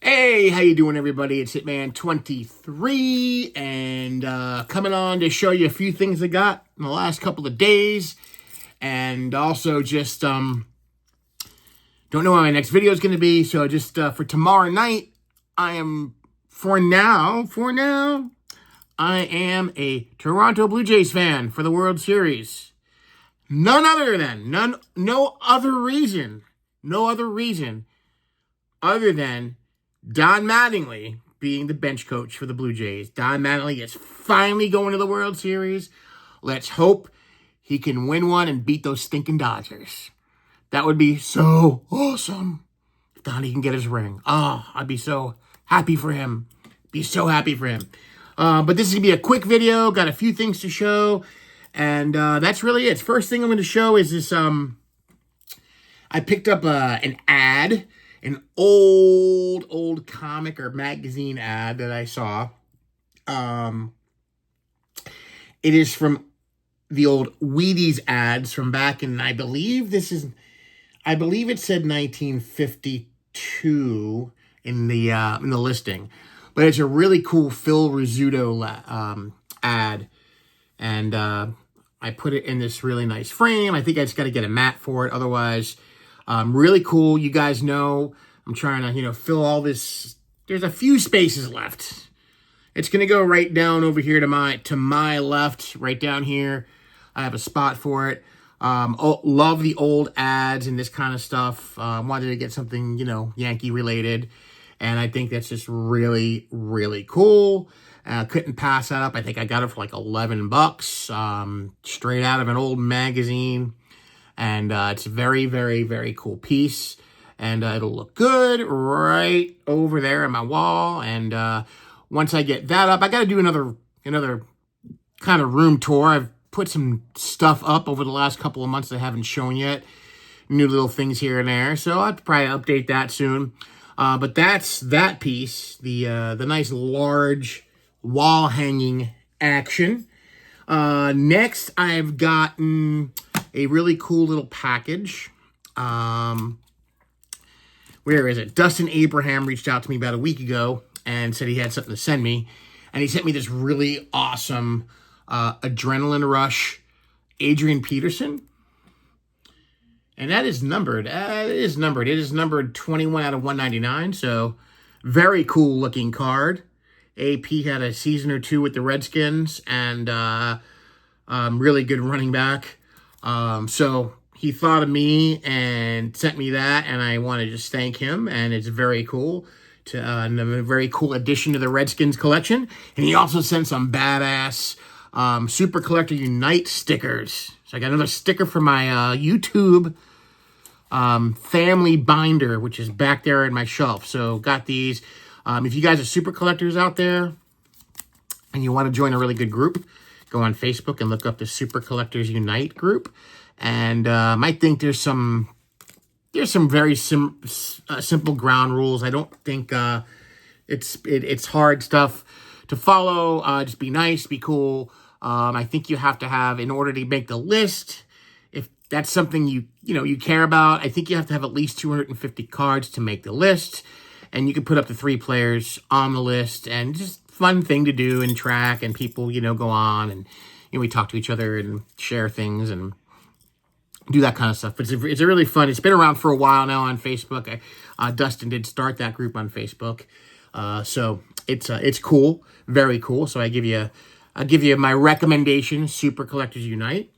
Hey, how you doing, everybody? It's Hitman23, and coming on to show you a few things I got in the last couple of days, and also just don't know when my next video is going to be, so just for tomorrow night, I am, for now, I am a Toronto Blue Jays fan for the World Series. No other reason other than Don Mattingly being the bench coach for the Blue Jays. Don Mattingly is finally going to the World Series. Let's hope he can win one and beat those stinking Dodgers. That would be so awesome if Donnie can get his ring. Oh, I'd be so happy for him. But this is going to be a quick video. Got a few things to show. And that's really it. First thing I'm going to show is this. I picked up an ad. An old comic or magazine ad that I saw. It is from the old Wheaties ads from back in, I believe it said 1952 in the listing. But it's a really cool Phil Rizzuto ad. And I put it in this really nice frame. I think I just got to get a mat for it. Otherwise, really cool. You guys know I'm trying to, fill all this. There's a few spaces left. It's going to go right down over here to my left, right down here. I have a spot for it. Love the old ads and this kind of stuff. Wanted to get something, Yankee related. And I think that's just really, really cool. Couldn't pass that up. I think I got it for like $11, straight out of an old magazine. And it's a very, very, very cool piece. And it'll look good right over there on my wall. And once I get that up, I got to do another kind of room tour. I've put some stuff up over the last couple of months that I haven't shown yet. New little things here and there. So I'll probably update that soon. But that's that piece. The nice large wall hanging action. Next, I've gotten a really cool little package. Where is it? Dustin Abraham reached out to me about a week ago and said he had something to send me. And he sent me this really awesome Adrenaline Rush Adrian Peterson. And that is numbered. It is numbered 21 out of 199. So very cool looking card. AP had a season or two with the Redskins and really good running back. So he thought of me and sent me that, and I want to just thank him, and it's very cool. And a very cool addition to the Redskins collection. And he also sent some badass Super Collector Unite stickers. So I got another sticker for my YouTube family binder, which is back there in my shelf. So got these. If you guys are super collectors out there and you want to join a really good group, go on Facebook and look up the Super Collectors Unite group. And I think there's some very simple ground rules. I don't think it's hard stuff to follow. Just be nice, be cool. I think you have to have, in order to make the list, if that's something you care about, I think you have to have at least 250 cards to make the list. And you can put up to 3 players on the list, and just fun thing to do and track, and people, go on and we talk to each other and share things and do that kind of stuff. But it's a really fun. It's been around for a while now on Facebook. Dustin did start that group on Facebook, so it's cool, very cool. So I'll give you my recommendation: Super Collectors Unite.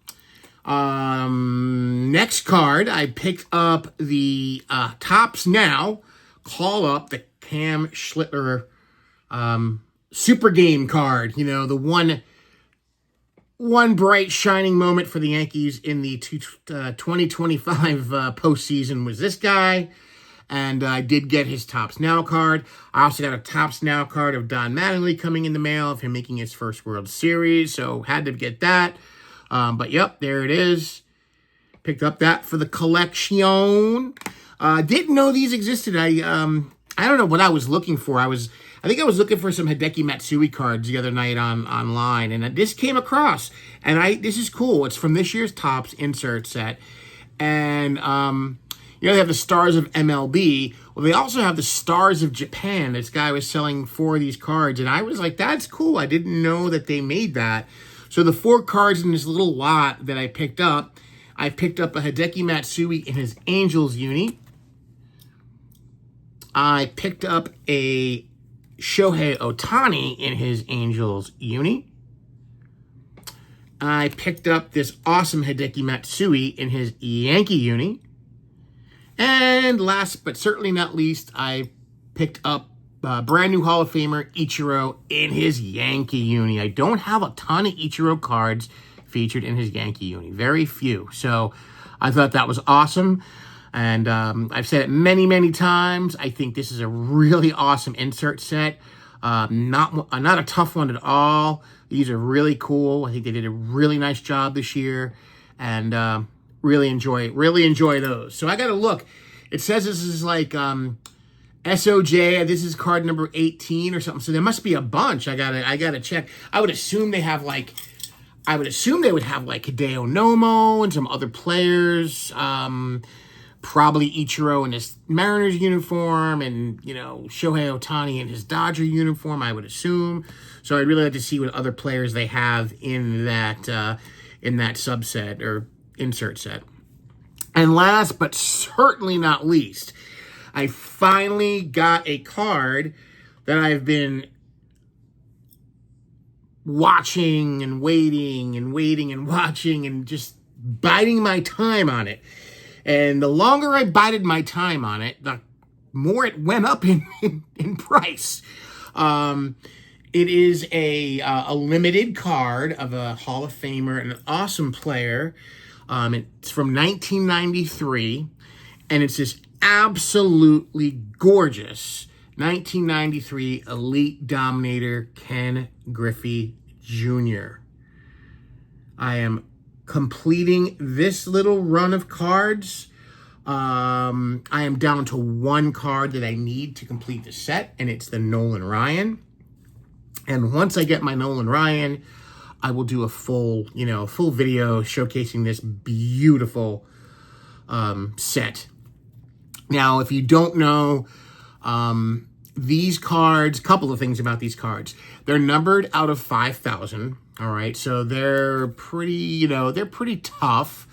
Next card, I picked up the Topps Now Call Up, the Cam Schlittler Super Game card. The one bright shining moment for the Yankees in the 2025 postseason was this guy. And I did get his Topps Now card. I also got a Topps Now card of Don Mattingly coming in the mail of him making his first World Series. So had to get that. But yep, there it is. Picked up that for the collection. Didn't know these existed. I don't know what I was looking for. I think I was looking for some Hideki Matsui cards the other night online, and this came across. And this is cool. It's from this year's Topps insert set, and You know, they have the Stars of MLB. Well, they also have the Stars of Japan. This guy was selling 4 of these cards, and I was like, that's cool. I didn't know that they made that. So the 4 cards in this little lot that I picked up a Hideki Matsui in his Angels uni. I picked up a Shohei Ohtani in his Angels uni. I picked up this awesome Hideki Matsui in his Yankee uni. And last but certainly not least, I picked up a brand new Hall of Famer Ichiro in his Yankee uni. I don't have a ton of Ichiro cards featured in his Yankee uni. Very few. So I thought that was awesome. And I've said it many, many times. I think this is a really awesome insert set. Not a tough one at all. These are really cool. I think they did a really nice job this year. And really enjoy those. So I got to look. It says this is like SOJ. This is card number 18 or something. So there must be a bunch. I gotta check. I would assume they would have like Hideo Nomo and some other players. Probably Ichiro in his Mariners uniform, and Shohei Ohtani in his Dodger uniform, I would assume. So I'd really like to see what other players they have in that subset or insert set. And last but certainly not least, I finally got a card that I've been watching and waiting and watching and just biding my time on it. And the longer I bided my time on it, the more it went up in price. It is a limited card of a Hall of Famer, an awesome player. It's from 1993, and it's this absolutely gorgeous 1993 Elite Dominator Ken Griffey Jr. I am completing this little run of cards. I am down to 1 card that I need to complete the set, and it's the Nolan Ryan. And once I get my Nolan Ryan, I will do a full video showcasing this beautiful set. Now, if you don't know, these cards, couple of things about these cards. They're numbered out of 5,000. All right, so they're pretty, they're pretty tough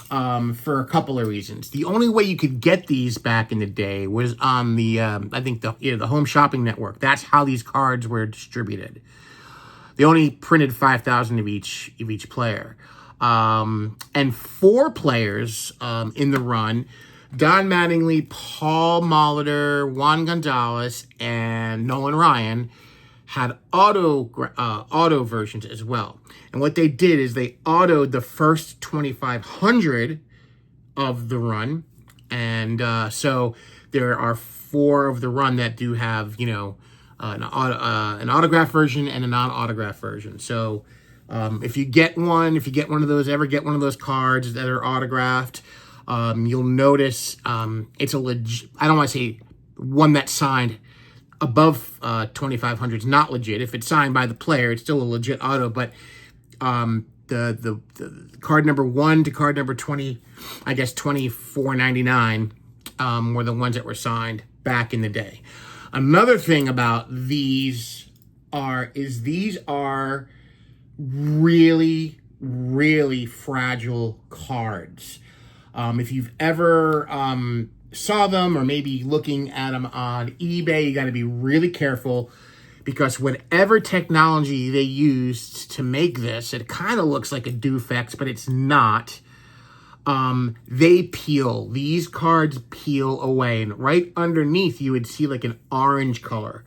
for a couple of reasons. The only way you could get these back in the day was on the, I think the Home Shopping Network. That's how these cards were distributed. They only printed 5,000 of each player, and 4 players in the run: Don Mattingly, Paul Molitor, Juan Gonzalez, and Nolan Ryan had auto versions as well. And what they did is they autoed the first 2,500 of the run. And so there are 4 of the run that do have, an autograph version and a non-autograph version. So if you get one of those cards that are autographed, you'll notice it's a legit, I don't want to say one that's signed above 2,500 is not legit. If it's signed by the player, it's still a legit auto. But the card number 1 to card number 20, I guess 24.99, were the ones that were signed back in the day. Another thing about these are really, really fragile cards. If you've ever saw them or maybe looking at them on eBay, you got to be really careful, because whatever technology they used to make this, it kind of looks like a Dufex, but it's not. They peel. These cards peel away, and right underneath you would see like an orange color.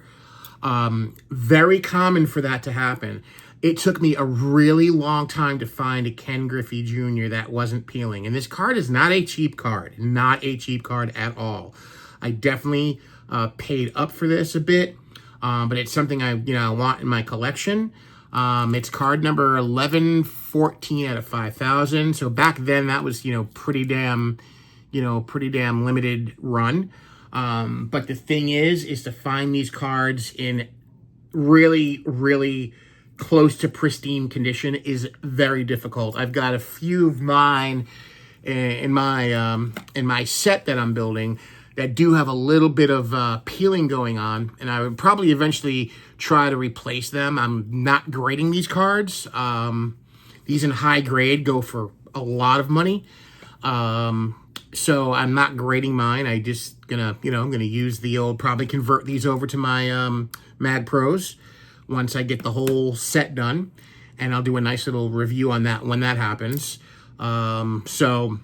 Very common for that to happen. It took me a really long time to find a Ken Griffey Jr. that wasn't peeling. And this card is not a cheap card. Not a cheap card at all. I definitely paid up for this a bit. But it's something I want in my collection. It's card number 1114 out of 5,000. So back then that was, pretty damn limited run. But the thing is to find these cards in really, really close to pristine condition is very difficult. I've got a few of mine in my set that I'm building that do have a little bit of peeling going on, and I would probably eventually try to replace them. I'm not grading these cards. These in high grade go for a lot of money. So I'm not grading mine. I just gonna, I'm gonna use the old, probably convert these over to my Mag Pros once I get the whole set done, and I'll do a nice little review on that when that happens. So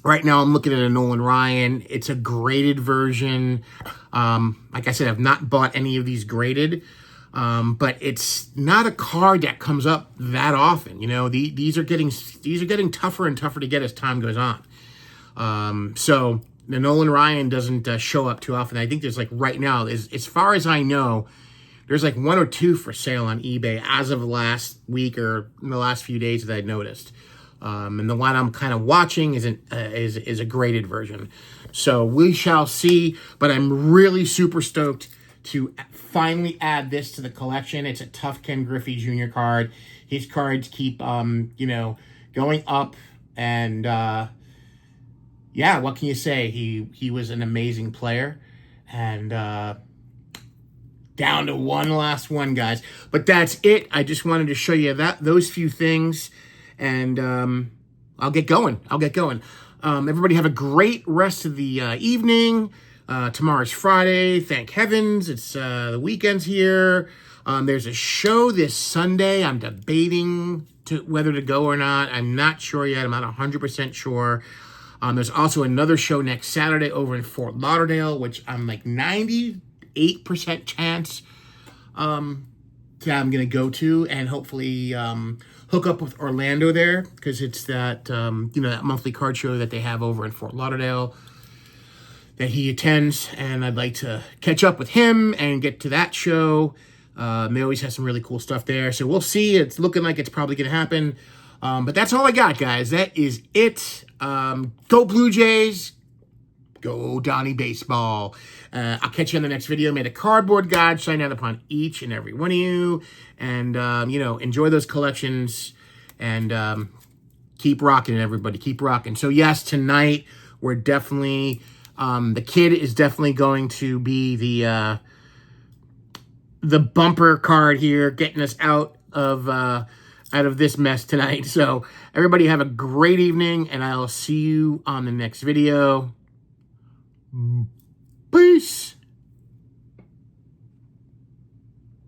right now I'm looking at a Nolan Ryan. It's a graded version. Like I said, I've not bought any of these graded, but it's not a card that comes up that often. These are getting tougher and tougher to get as time goes on. So the Nolan Ryan doesn't show up too often. I think there's right now, as far as I know, there's 1 or 2 for sale on eBay as of last week or in the last few days that I noticed. And the one I'm kind of watching is a graded version. So we shall see, but I'm really super stoked to finally add this to the collection. It's a tough Ken Griffey Jr. card. His cards keep, going up, and yeah, what can you say? He was an amazing player, and down to one last one, guys. But that's it. I just wanted to show you those few things, and I'll get going. Everybody have a great rest of the evening. Tomorrow's Friday. Thank heavens. It's the weekend's here. There's a show this Sunday. I'm debating whether to go or not. I'm not sure yet. I'm not 100% sure. There's also another show next Saturday over in Fort Lauderdale, which I'm 98% chance that I'm going to go to, and hopefully hook up with Orlando there, because it's that, that monthly card show that they have over in Fort Lauderdale that he attends, and I'd like to catch up with him and get to that show. They always have some really cool stuff there, so we'll see. It's looking like it's probably going to happen, but that's all I got, guys. That is it. Go Blue Jays. Go Donnie Baseball. I'll catch you in the next video. May the cardboard God shine down upon each and every one of you. And, enjoy those collections. And keep rocking, everybody. Keep rocking. So, yes, tonight we're definitely... the kid is definitely going to be the bumper card here, getting us out of this mess tonight. So, everybody have a great evening, and I'll see you on the next video. Peace.